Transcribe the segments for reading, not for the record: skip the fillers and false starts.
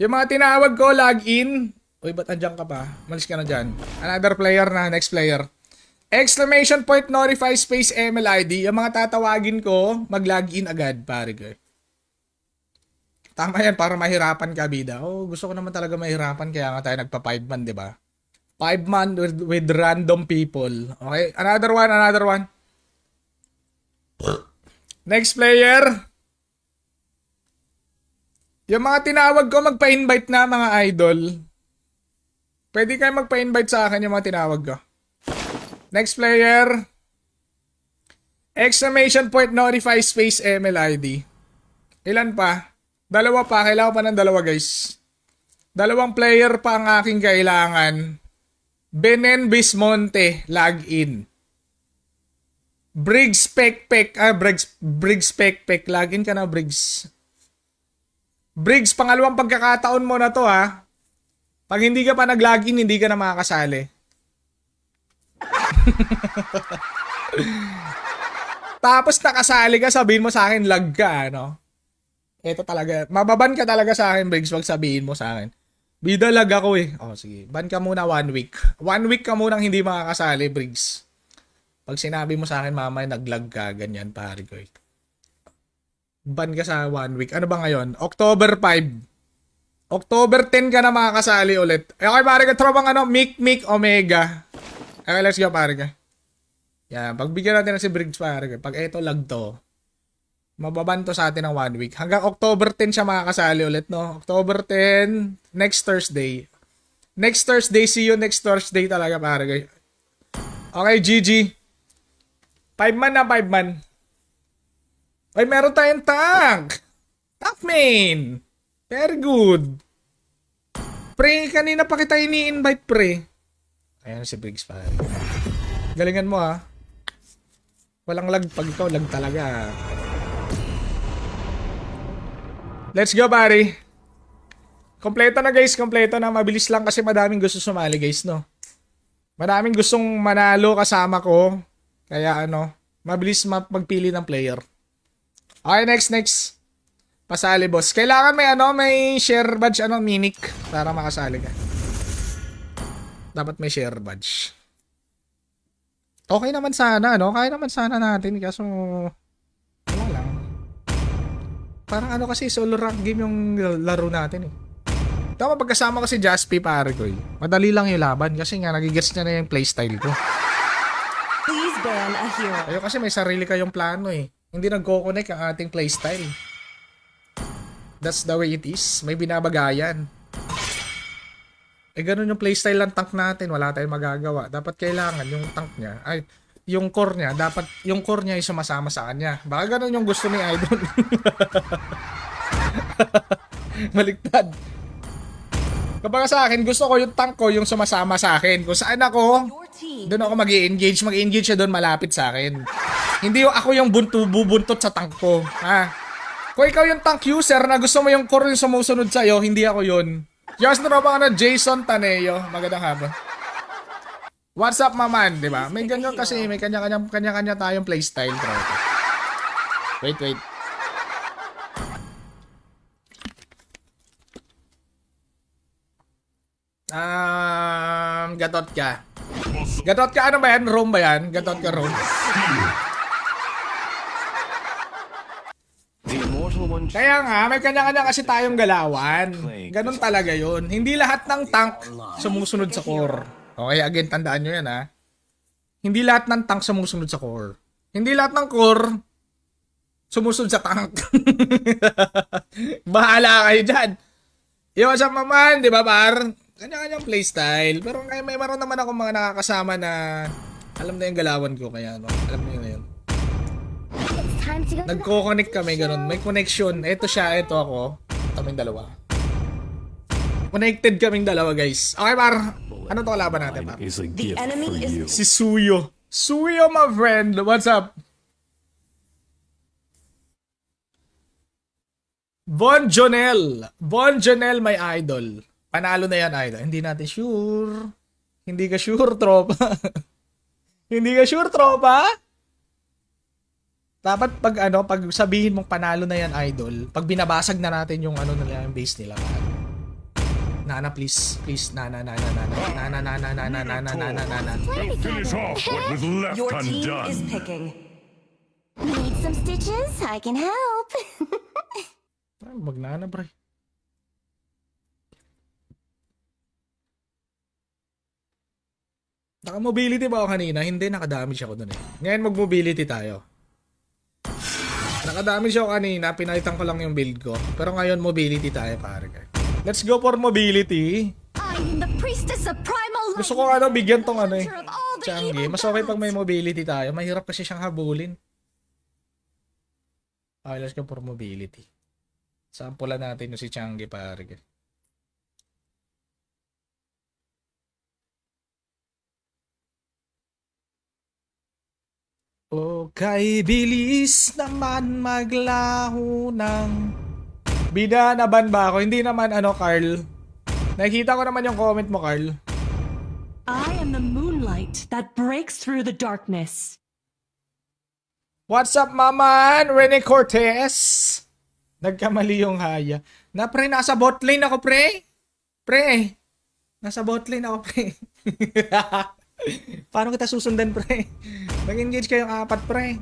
Yung mga tinawag ko, login. Uy, ba't andyan ka pa? Malis ka na dyan. Another player na, next player. Exclamation point notify space MLID. Yung mga tatawagin ko, mag-login agad, pare ko. Tama yan, para mahirapan ka, bida. Oh, gusto ko naman talaga mahirapan, kaya nga tayo nagpa 5 man, di ba? 5 man with random people. Okay, another one, another one. Next player. Yung mga tinawag ko, magpa-invite na, mga idol. Pwede kayo magpa-invite sa akin yung mga tinawag ko. Next player. Exclamation point notify space MLID. Ilan pa? Dalawa pa. Kailangan pa ng dalawa, guys. Dalawang player pa ang aking kailangan. Benen Bismonte, login. Briggs Pekpek. Briggs Pekpek. Login ka na, Briggs. Briggs, pangalawang pagkakataon mo na to, ha. Pag hindi ka pa nag-login, hindi ka na makakasali. Tapos nakasali ka, sabihin mo sa akin, lag ka, ano? Ito talaga, mababan ka talaga sa akin, Briggs, wag sabihin mo sa akin. Bida, lag ako eh. Oh, sige, ban ka muna 1 week. 1 week ka munang hindi makakasali, Briggs. Pag sinabi mo sa akin, mamay, nag-lag ka, ganyan, pare ko eh. Ban ka sa 1 week. Ano ba ngayon? October 5. October 10 ka na makakasali ulit. Okay, pare ka, tropang ano, Mick Omega. Okay, let's go, pare ka. Yan, pagbigyan natin na si Briggs, pare ka. Pag eto lag to, mababan to sa atin ng 1 week. Hanggang October 10 siya makakasali ulit, no? October 10, next Thursday. Next Thursday, see you next Thursday talaga, pare ka. Okay, GG. 5 man na, 5 man. Ay, meron tayong tank. Tank main. Very good. Pre, kanina pa kita ini-invite, pre. Ayan si Briggs, pare. Galingan mo, ha. Walang lag pag ikaw, lag talaga. Let's go, pare. Kompleto na, guys. Kompleto na. Mabilis lang kasi madaming gusto sumali, guys, no? Madaming gustong manalo kasama ko. Kaya, ano, mabilis magpili ng player. Okay, next. Pasali, boss. Kailangan may may share badge, mimic para makasali ka. Dapat may share badge. Okay naman sana, no? Kaya naman sana natin, kaso wala lang. Parang kasi solo rank game yung laro natin eh. Tama, pagkasama ko si Jaspi, pare ko eh. Madali lang yung laban kasi nga nagigets niya na yung playstyle ko. Please ban a hero. Ayun kasi may sarili kayong plano eh. Hindi nagko-connect ang ating playstyle. That's the way it is. May binabagayan. Ganun yung playstyle ng tank natin. Wala tayong magagawa. Dapat kailangan yung tank niya, yung core niya, dapat yung core niya ay sumasama sa kanya. Baka ganun yung gusto ni Idol. Baliktad. Kapag sa akin, gusto ko yung tank ko yung sumasama sa akin. Kung saan ako, doon ako mag-i-engage. Mag-i-engage siya doon malapit sa akin. Hindi ako yung bubuntot sa tank ko. Ha? Kung ikaw yung tank user na gusto mo yung core yung sumusunod sa'yo, hindi ako yun. Just na pa Jason Taneo. Magandang hapon. What's up, maman? Diba? May ganyan kasi, may kanya-kanya tayong playstyle. Wait. Gatot ka. Gatot ka, ano ba yan? Rome ba yan? Gatot ka, Rome. Kaya nga, may kanya-kanya kasi tayong galawan. Ganun talaga yun. Hindi lahat ng tank sumusunod sa core. Okay, again, tandaan nyo yan, ha. Hindi lahat ng tank sumusunod sa core. Hindi lahat ng core sumusunod sa tank. Bahala kayo dyan. Yung sa maman, di ba, par? Kanya-kanyang playstyle. Pero may maroon naman ako mga nakakasama na alam na yung galawan ko. Kaya, alam mo yun. Nagko-connect kami, ganun. May connection. Ito siya, ito ako. Kaming dalawa. Connected kaming dalawa, guys. Okay, par. Ano to kalaban natin, par? The enemy is Si Suyo. Suyo, my friend. What's up? Von Jonel, my idol. Panalo na yan, idol. Hindi natin sure. Hindi ka sure, tropa. Hindi ka sure, tropa? Dapat pag sabihin mong panalo na yan, idol, pag binabasag na natin yung nila, yung base nila. Nana, please. Please. Nana. Nana. We'll finish off what was left Your team undone. is picking. Need some stitches? I can help. Ay, magnana, pre. Naka-mobility ba ako kanina? Hindi, naka-damage ako dun eh. Ngayon mag-mobility tayo. Naka-damage ako kanina, pinalitan ko lang yung build ko. Pero ngayon mobility tayo, pare. Let's go for mobility. I'm the priestess of primal life. Gusto ko bigyan tong eh. Center of all the Changi. evil Mas okay pag may gods. mobility tayo. Mahirap kasi siyang habulin. Okay, let's go for mobility. Sampulan natin yung si Changi, pare. O kay bilis naman maglaho ng binanaban ba ako? Hindi naman Carl. Nakikita ko naman yung comment mo, Carl. I am the moonlight that breaks through the darkness. What's up, maman? Rene Cortez. Nagkamali yung haya. Na, pre, nasa bot lane ako, pre. Pre, nasa bot lane ako, pre. Paano kita susundan, pre? Nag-engage kayong apat, pre.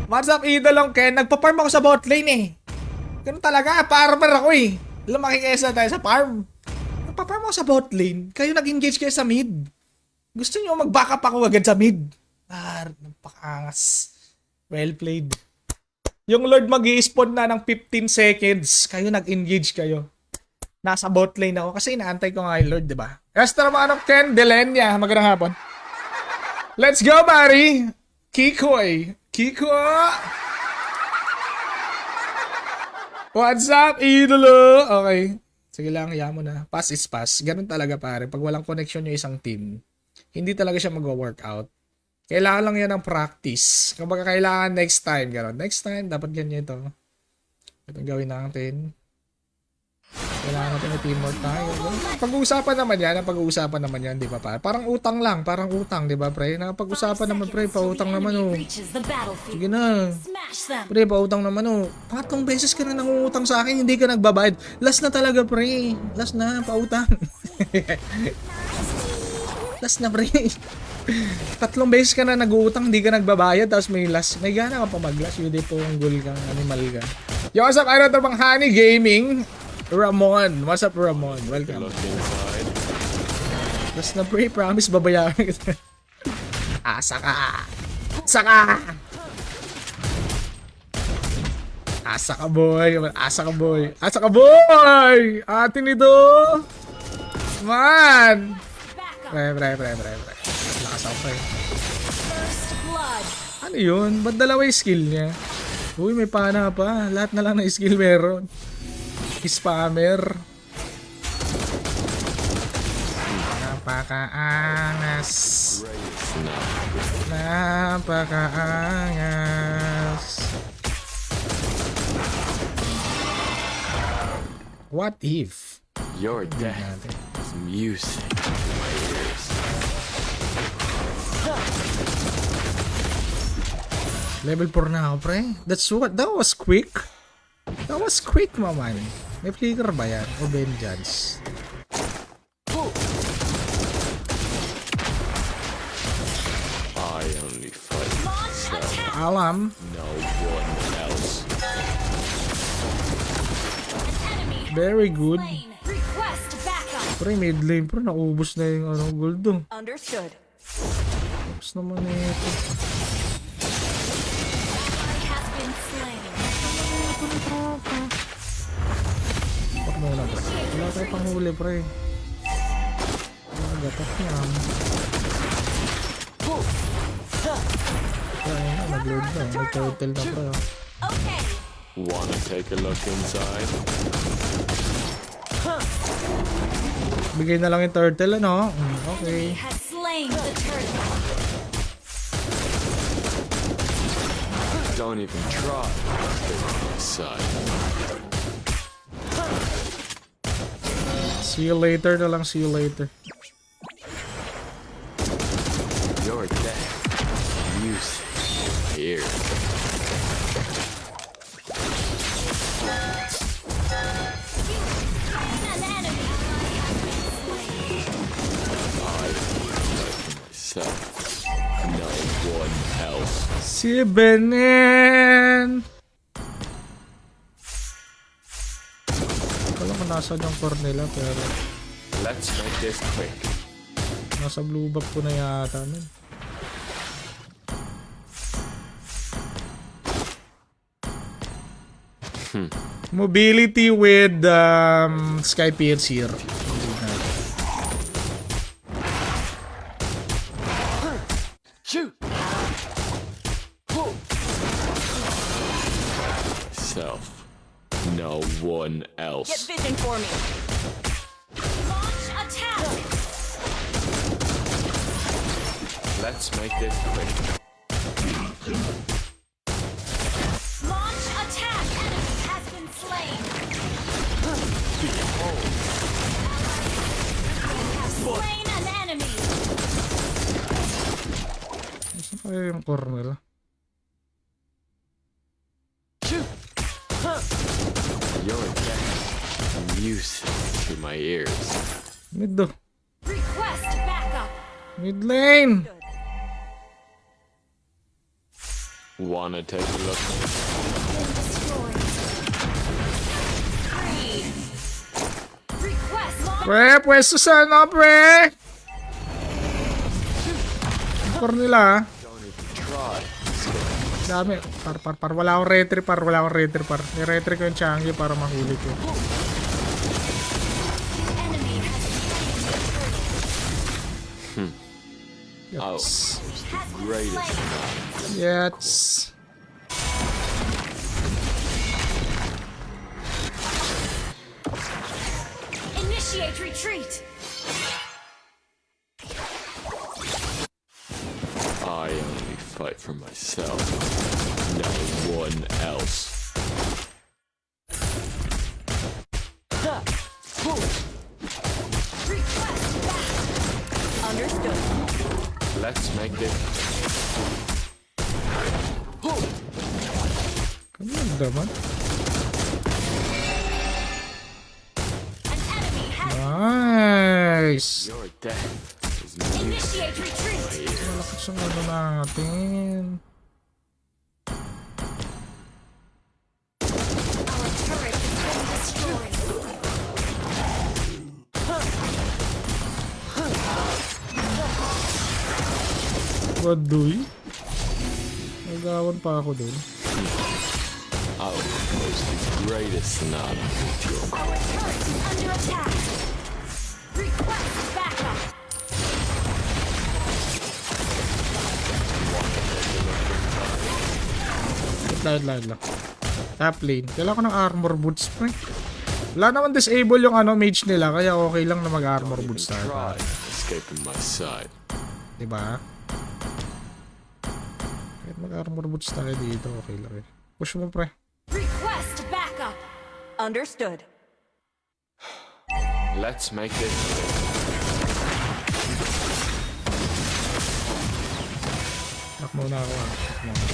What's up, idolong Ken? Nagpa-farm ako sa bot lane, eh. Ganun talaga, farmer ako, eh. Lumaki kesa tayo sa farm. Nagpa-farm ako sa bot lane. Kayo nag-engage kayo sa mid. Gusto nyo mag-backup ako agad sa mid. Napakaangas. Well played. Yung Lord mag-i-spawn na ng 15 seconds. Kayo nag-engage kayo. Nasa bot lane ako kasi inaantay ko nga yung Lord, di ba? Extra manok Ken Delenya. Magandang hapon. Let's go, Barry. Kikoy. Kiko. What's up, idolo? Okay. Sige lang, hiya mo na. Pass is pass. Ganun talaga, pare. Pag walang connection yung isang team, hindi talaga siya mag-workout. Kailangan lang yan ng practice. Kapag kailangan next time, gano'n. Next time, dapat ganyan ito. Ito gawin natin. Kailangan natin may teamwork tayo. Pag-uusapan naman yan, di ba, pare? Parang utang lang, di ba, pre? Napag-usapan naman, pre, pautang naman, oh. Reaches the battlefield. Sige na. Smash them. Pre, pautang naman, oh. 3 beses ka na nangungutang sa akin, hindi ka nagbabayad. Last na talaga, pre. Last na, pautang. Last na, pre. 3 beses ka na nag-uutang, hindi ka nagbabayad, tapos may last. May gana ka pa mag-last, hindi po ang gul kang animal ka. Yo, what's up? Ano ito bang Honey Gaming? Ramon. What's up, Ramon? Welcome. Last na, pre. Promise, babayaran kita. Asa ka. Asa ka. Asa ka, boy. Asa ka, boy. Asa ka, boy. Atin ito. Man. Pre. Lakas ako, pre. First blood. Ano yun? Ba't dalawa yung skill niya? Uy, may pana pa. Lahat na lang na skill meron. Spammer. Napakaangas. What if? Your death is music to my ears. Level 4 na ako, pre. That was quick. That was quick, maman. May flicker ba yan? O vengeance? I only fight myself, Alam. no one else. Very good. Request backup. Pre, mid lane. Pre, naubos na yung gold do. Understood. Tapos naman ito. Has been slain. Pak muna, pre. Wala tayo panghuli, pre. Gatak niya. Ayun na, nag-load na. Nag-turtle na, pre. Okay. Wanna take a look inside? Bigay na lang yung turtle, ano? Okay. Has slain the turtle. Don't even try to take my side. See you later na lang, see you later. Your death is music to my ears. An enemy. myself. No one else. Si Benen. Alam ko nasaan yung core nila pero Let's make this quick. nasa blue buff ko na yata nun. Mobility with Sky Piercer. Shoot! Self. No one else. Vision for me. Launch attack. Let's make this quick. Launch attack. Enemy has been slain. Have slain an enemy. Saan kaya yung core nila? Your death. Music to my ears. Mid do. Request backup. Mid lane. Wanna take a look? Been destroyed. Free. Request launch. Pre, pwesto sana, pre! Core nila, ha? Don't even try. Dami. Par. Wala akong retry par. I-retry ko yung Changi para mahuli ko. Enemy has Oh, Yes. it's the greatest. Yes. initiate retreat. I only fight for myself. No one else. Request backup. Understood. Let's make this. Ano naman? An enemy has Nice. Your death is music. initiate retreat. Malakas ang ano natin. Our turret has been destroyed. Baduy. Nagawan pa ako dun. I will compose the greatest sonata with your Our turret is under attack. Request backup. Lahat lang. Top lane. Kailangan ko ng armor boots, pre. Wala naman disable yung ano mage nila, kaya okay lang na mag-armor boots tayo. try escaping my sight. Diba? Kahit mag-armor boots tayo dito, okay lang eh. Push mo, pre. Request backup. Understood. Let's make this. Lock muna ako ah. Lock muna.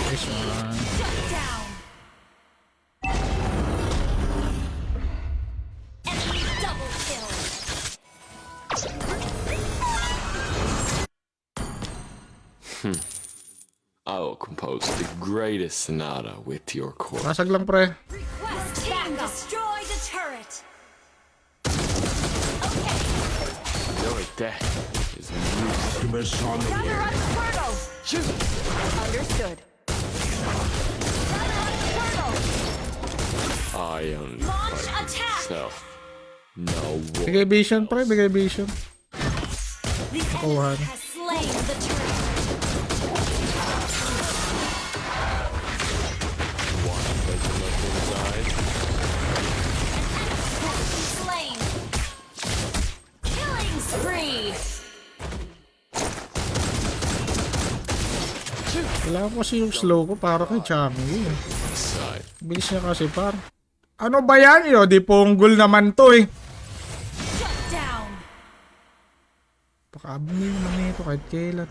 Nice one. Shut down. Enemy double kill. I will compose the greatest sonata with your chord. Basag lang, pre. Request backup. Destroy the turret. Okay. Your death is music. Optimus on the Runner up Squirtle. Shoot! Understood. Runner up Squirtle. I only Launch fight for attack. myself. No one. Bigay vision, pre. Bigay vision. The Nakuha enemy na. has slain the turret. Wanna take a look inside? Slain. Killing spree. Kailangan ko kasi yung slow ko para kay Changi. Inside. Bilis niya kasi, par. Ano ba yan? Yo, di ponggol naman to eh. Shut down. Pakabumi naman nito kahit kailan.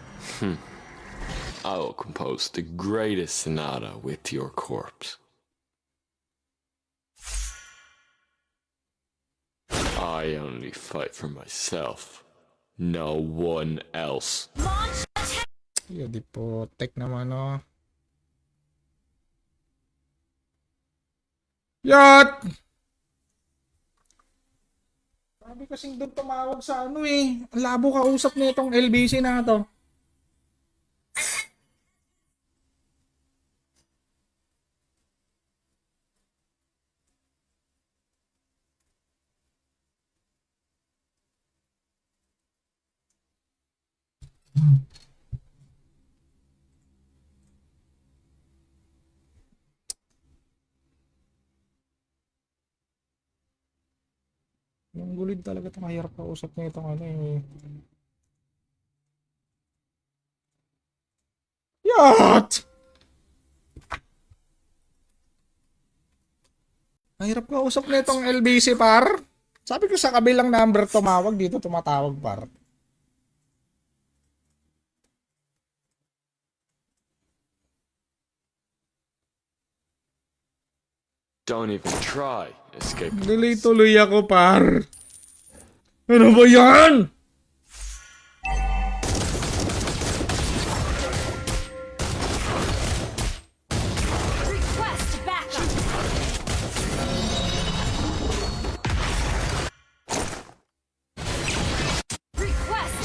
I will compose the greatest sonata with your corpse. I I only fight for myself. No one else. Launch attack. Yo, di po. Tek naman, oh. Yat! Sabi kasing doon tumawag sa ano eh. Ang labo kausap nitong LBC na to. Yung gulid talaga ito. Mahirap kausap nitong ano eh. Yat! Mahirap kausap nitong LBC par. Sabi ko sa kabilang number tumawag, dito tumatawag par. Don't even try escape. Delay tuloy ako par. Ano ba yan? Request backup. Request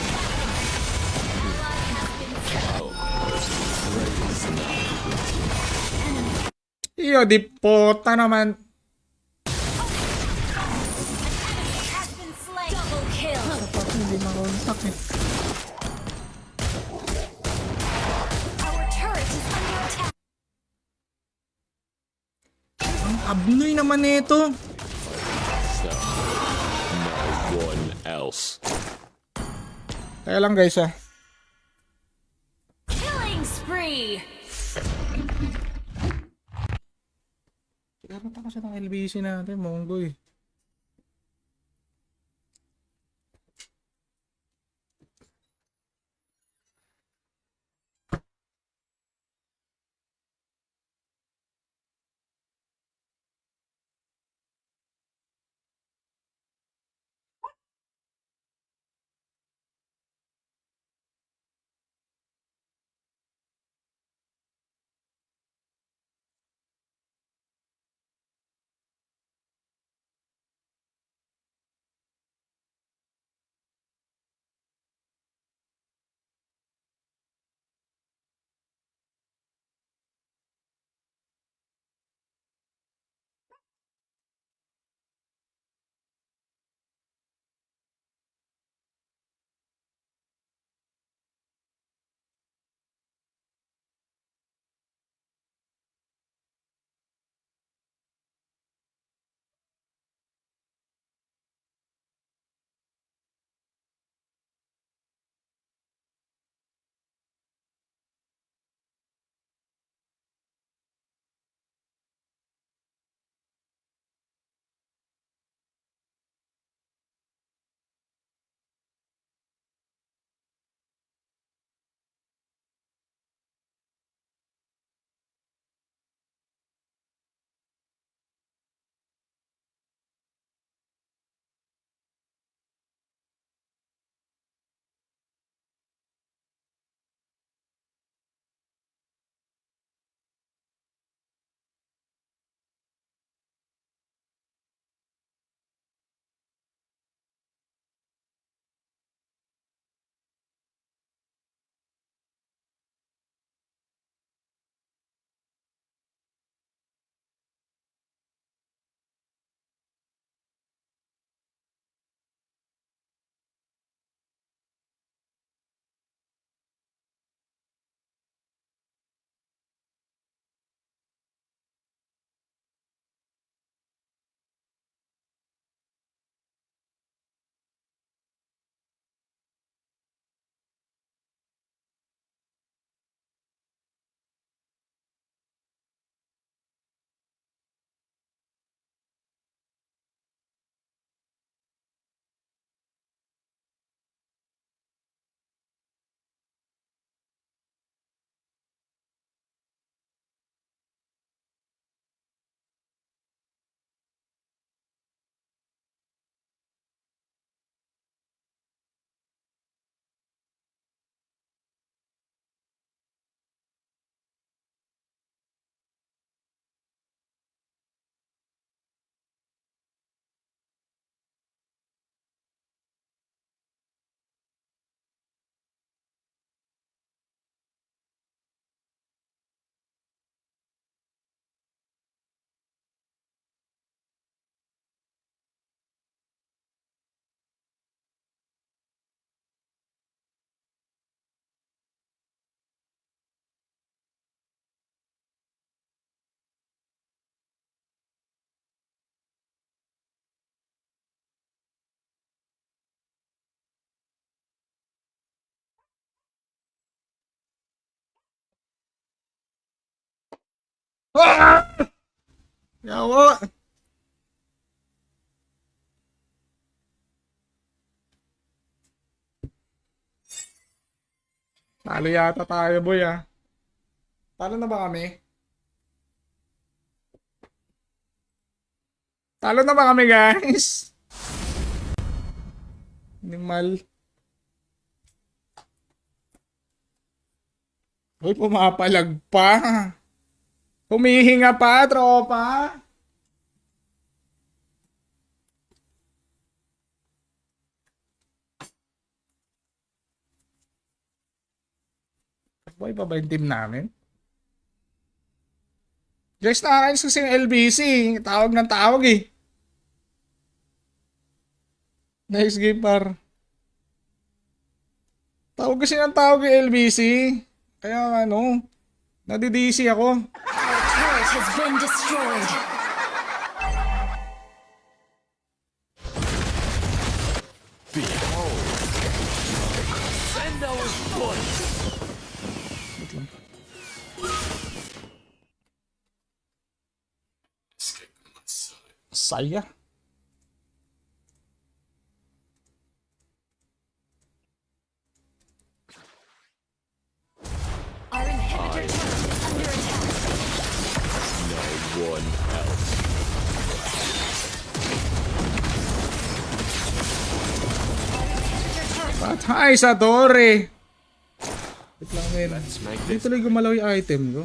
Iyo, di pota naman. has been slain. Double kill. Dapat hindi makontak eh. Our turret is under attack. Ang abnoy naman nito. Myself. No one else. Kaya lang guys ah. Killing spree. Kaya pa kasi ng LBC natin, Monggoy. Ah! Yawa! Talo yata tayo, boy, ah. Talo na ba kami? Talo na ba kami, guys? Animal. Uy, pumapalag pa. Humihinga pa, tropa. Boy, pa ba yung team namin? Guys, nakakainis kasi yung LBC. Tawag ng tawag eh. Nice game, par. Tawag kasi ng tawag yung LBC. Kaya ano, nadidisi ako. Our turret has been destroyed. Behold. Sendo's blood. Escape my sight. Saya. Our inhibitor turret is under attack. No one else. Inhibitor turret. Patay sa torre. Wait lang, men. Let's make Hindi this tuloy gumalaw yung item ko.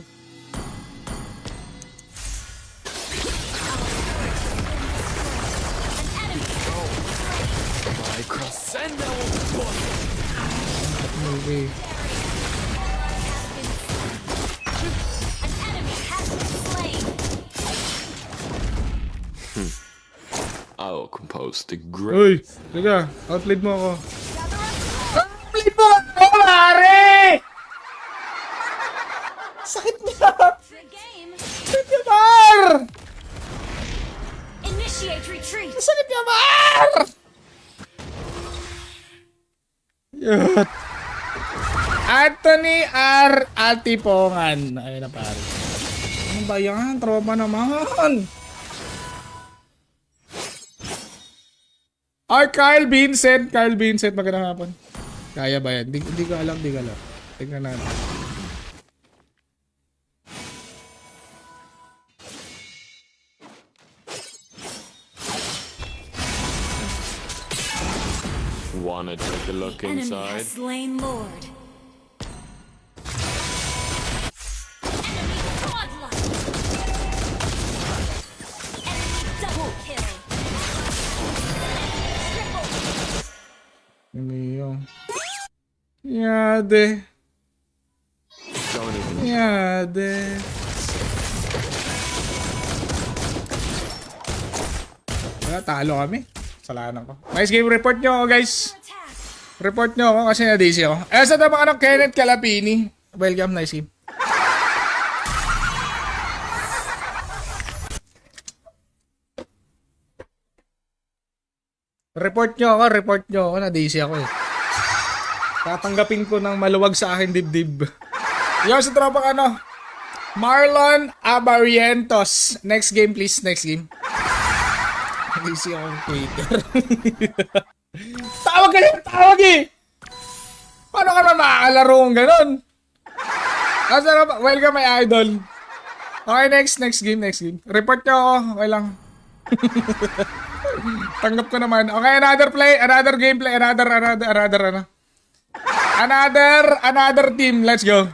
my crescendo blood. Okay. An enemy has been slain. I will compose the great. Uy, teka. Outlead mo ako. Outlead mo ako, pare! Sakit niya! The game. Sakit niya, Mar! Initiate retreat. Sakit niya, Mar! Yun. Anthony R. Altipongan. Ayun na, pare. Ano ba yan? Tropa naman. Or Kyle Vincent. Kyle Vincent, magandang hapon. Kaya ba yan? Hindi ko alam, hindi ko alam. Tingnan natin. Wanna take a look Enemy inside? has slain Lord. Enemy godlike. Enemy double kill. Triple. Ano yun? Yade. Don't even. Yade. Wala, talo kami. Salanan ko. Nice game. Report nyo ako, guys. Attack. Report nyo ako kasi na-DC ako. Sa naman ano, Kenneth Calapini. Welcome, nice game. Report nyo ako. Na-DC ako eh. Tatanggapin ko ng maluwag sa akin dibdib. Yo, sa tropang ano, Marlon Abarientos. Next game, please. Next game. Na-DC ako ng Twitter. Tawag eh! Paano ka na makakalaro kung ganun? Welcome, my idol. Okay, next game. Report nyo ako. Okay lang. Tanggap ko naman. Okay, another gameplay, another team. Let's go.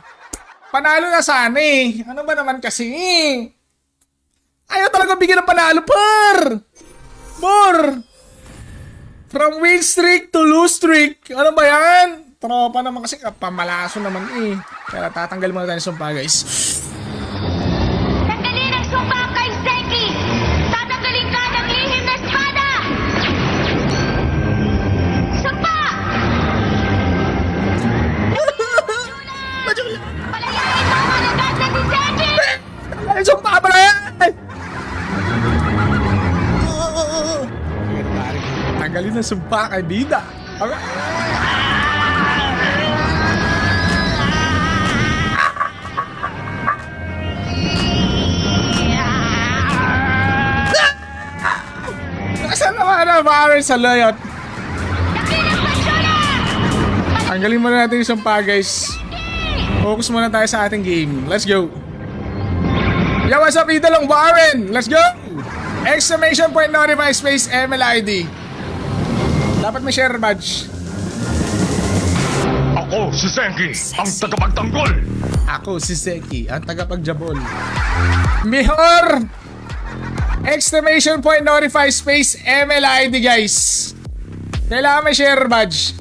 Panalo na sana eh. Ano ba naman kasi? Ayaw talaga bigyan ng panalo, par! More! From win streak to lose streak. Ano ba yan? Tropa naman kasi pamalaso naman eh. Kaya tatanggal muna tayo ng sumpa, guys. Tanggalin ang sumpa kay Zeki! Tatanggalin ka ng lihim na espada! Sumpa! Palayain mo ang agad ni Zeki! Ay, sumpa pala yan! Tanggalin na sumpa kay Bida. Okay. na Warren sa layot. Tanggalin muna natin yung sumpa, guys. Focus muna tayo sa ating game. Let's go. Yo, what's up, idolong Warren? Let's go! Exclamation point notify space MLID. Dapat may share badge. Ako si Senki, ang tagapagtanggol. Ako si Seki, ang tagapagjabol. Mihor! Exclamation point notify space MLID, guys. Kailangan may share badge.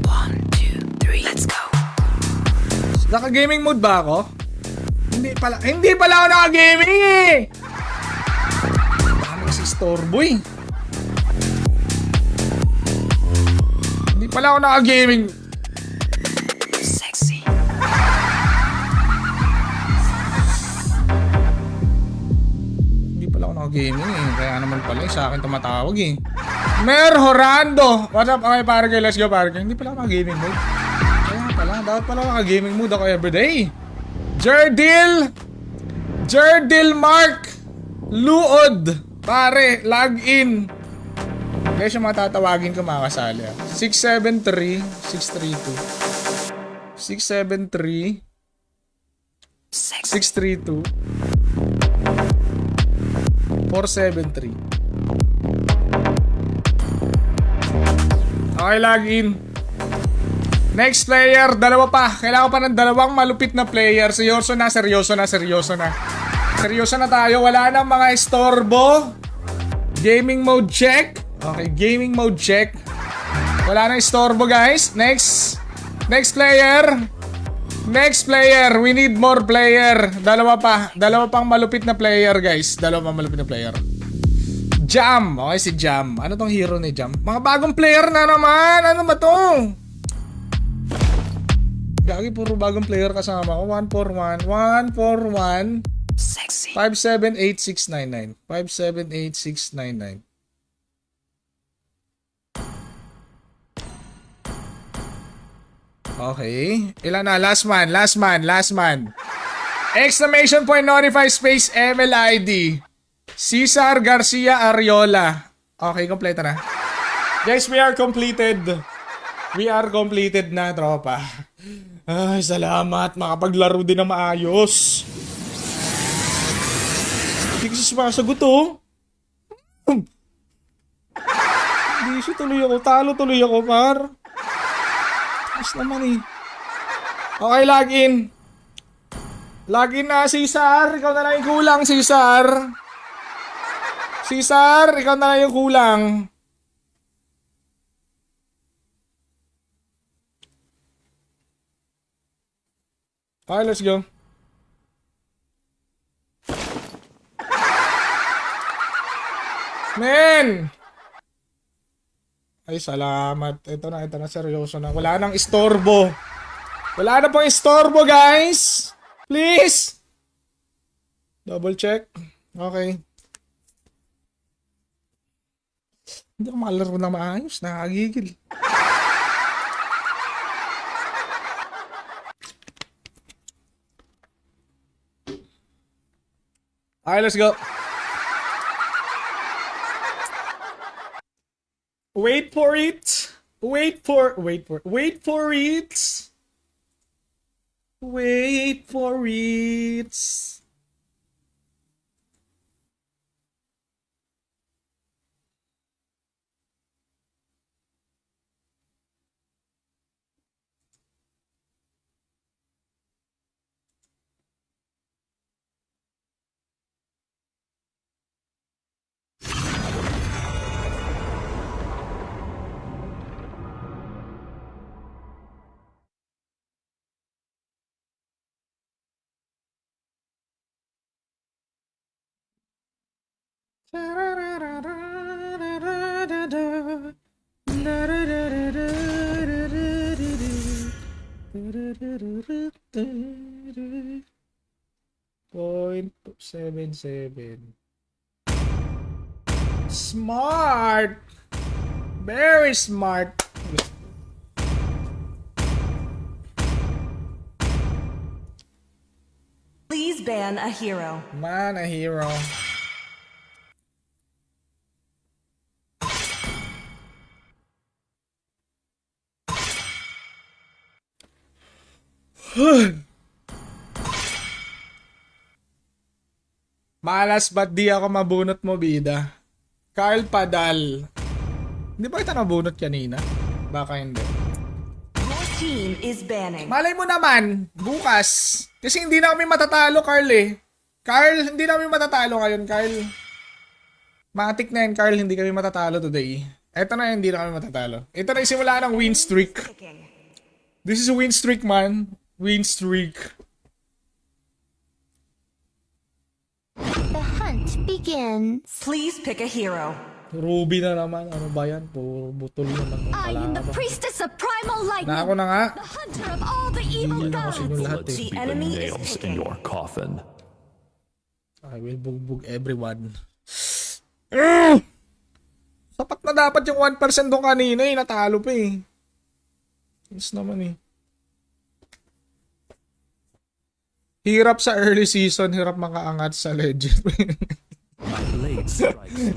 1, 2, 3, let's go. Naka-gaming mode ba ako? Hindi pala ako naka-gaming eh! Baka kasi storbo eh. Hindi pala ako naka-gaming. Sexy. Hindi pala ako naka-gaming eh. Kaya naman pala eh, sa akin tumatawag eh. Mer Horando! What's up? Okay, Parke, let's go, Parke. Hindi pala ako naka-gaming mode. Kaya pala, dapat pala naka-gaming mode ako everyday. Jerdil Mark Luod. Pare, log in. Guys, yung mga tatawagin ko makakasali. 673 632 673 632 473. Okay, log in. Next player, dalawa pa. Kailangan pa ng dalawang malupit na player. Seryoso na. Seryoso na tayo. Wala na mga istorbo. Gaming mode check. Okay, gaming mode check. Wala na istorbo, guys. Next player. We need more player. Dalawa pang malupit na player, guys. Jam. Okay, si Jam. Ano tong hero ni Jam? Mga bagong player na naman. Ano ba to? Gagi, puro bagong player kasama ko. 141 Sexy. 578699. 578699. Okay. Ilan na? Last man. Exclamation point notify space MLID. Cesar Garcia Ariola. Okay, kompleto na. Guys, we are completed na, tropa. Ay, salamat. Makapaglaro din na maayos. Hindi kasi sumasagot, oh. Hindi siya tuloy ako. Talo tuloy ako, par. Tapos naman eh. Okay, login. Login na, Cesar. Ikaw na lang yung kulang, Cesar. Ikaw na lang yung kulang. Okay, let's go. Men! Ay, salamat. Ito na, seryoso na. Wala nang istorbo. Wala na pong istorbo, guys! Please! Double check. Okay. Hindi ako makalaro na maayos. Nakagigil. Alright, let's go. Wait for it. Wait for it. .77. Smart. Very smart. Please ban a hero. Man, a hero. Malas, ba't di ako mabunot mo, bida? Carl Padal. Hindi ba kita nabunot kanina? Baka hindi. Your team is banning. Malay mo naman, bukas. Kasi hindi na kami matatalo, Carl eh. Carl, hindi na kami matatalo ngayon, Carl. Matik na yan, Carl. Hindi kami matatalo today. Eto na, hindi na kami matatalo. Ito na yung simula ng win streak. This is a win streak, man. Win streak. The hunt begins. Please pick a hero. Ruby na naman. Ano ba yan? Puro butol naman. I am the Kalaban. priestess of primal lightning. Na ako na nga. The hunter of all the evil Hindi na kasi gods. yung lahat Let's eh. be the enemy is nails in picking. your coffin. I will bugbog everyone. Ugh! Sapat na dapat yung 1% doon kanina eh. Natalo pa eh. Yes naman eh. Hirap sa early season. Hirap makaangat sa legend.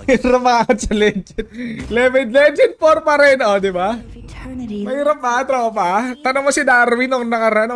Hirap makaangat sa legend. Legend 4 pa rin. O, di ba? Eternity. Mahirap pa, tropa. Tanong mo si Darwin nung nakaraan.